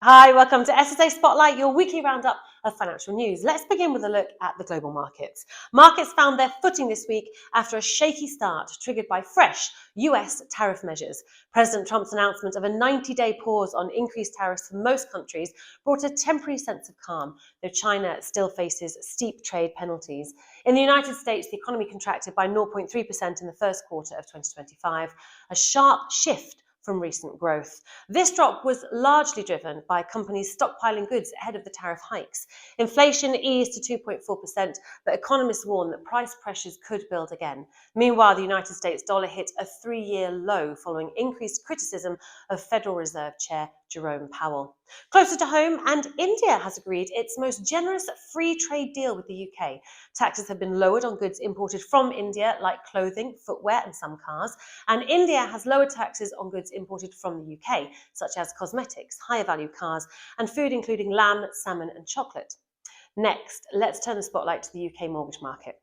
Hi, welcome to SSA Spotlight, your weekly roundup of financial news. Let's begin with a look at the global markets. Markets found their footing this week after a shaky start triggered by fresh US tariff measures. President Trump's announcement of a 90-day pause on increased tariffs for most countries brought a temporary sense of calm, though China still faces steep trade penalties. In the United States, the economy contracted by 0.3% in the first quarter of 2025, a sharp shift from recent growth. This drop was largely driven by companies stockpiling goods ahead of the tariff hikes. Inflation eased to 2.4%, but economists warn that price pressures could build again. Meanwhile, the United States dollar hit a three-year low following increased criticism of Federal Reserve Chair Jerome Powell. Closer to home, and India has agreed its most generous free trade deal with the UK. Taxes have been lowered on goods imported from India, like clothing, footwear, and some cars, and India has lowered taxes on goods imported from the UK, such as cosmetics, higher value cars, and food including lamb, salmon, and chocolate. Next, let's turn the spotlight to the UK mortgage market.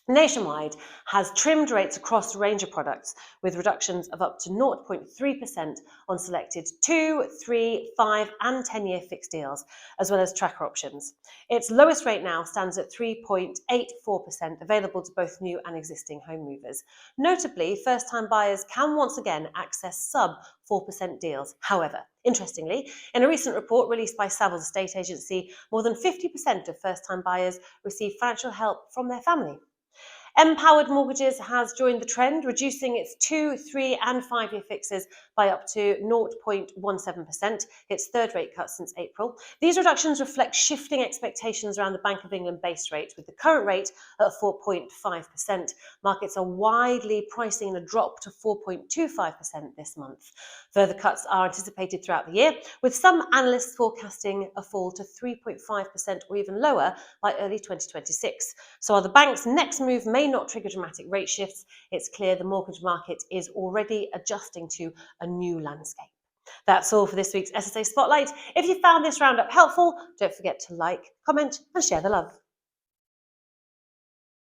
Nationwide has trimmed rates across a range of products, with reductions of up to 0.3% on selected 2, 3, 5 and 10-year fixed deals, as well as tracker options. Its lowest rate now stands at 3.84%, available to both new and existing home movers. Notably, first-time buyers can once again access sub-4% deals. However, interestingly, in a recent report released by Savills Estate Agency, more than 50% of first-time buyers receive financial help from their family. Empowered Mortgages has joined the trend, reducing its 2, 3 and 5-year fixes by up to 0.17%, its third rate cut since April. These reductions reflect shifting expectations around the Bank of England base rate, with the current rate at 4.5%. Markets are widely pricing in a drop to 4.25% this month. Further cuts are anticipated throughout the year, with some analysts forecasting a fall to 3.5% or even lower by early 2026. So while the bank's next move may not trigger dramatic rate shifts, it's clear the mortgage market is already adjusting to a new landscape. That's all for this week's SSA Spotlight. If you found this roundup helpful, don't forget to like, comment, and share the love.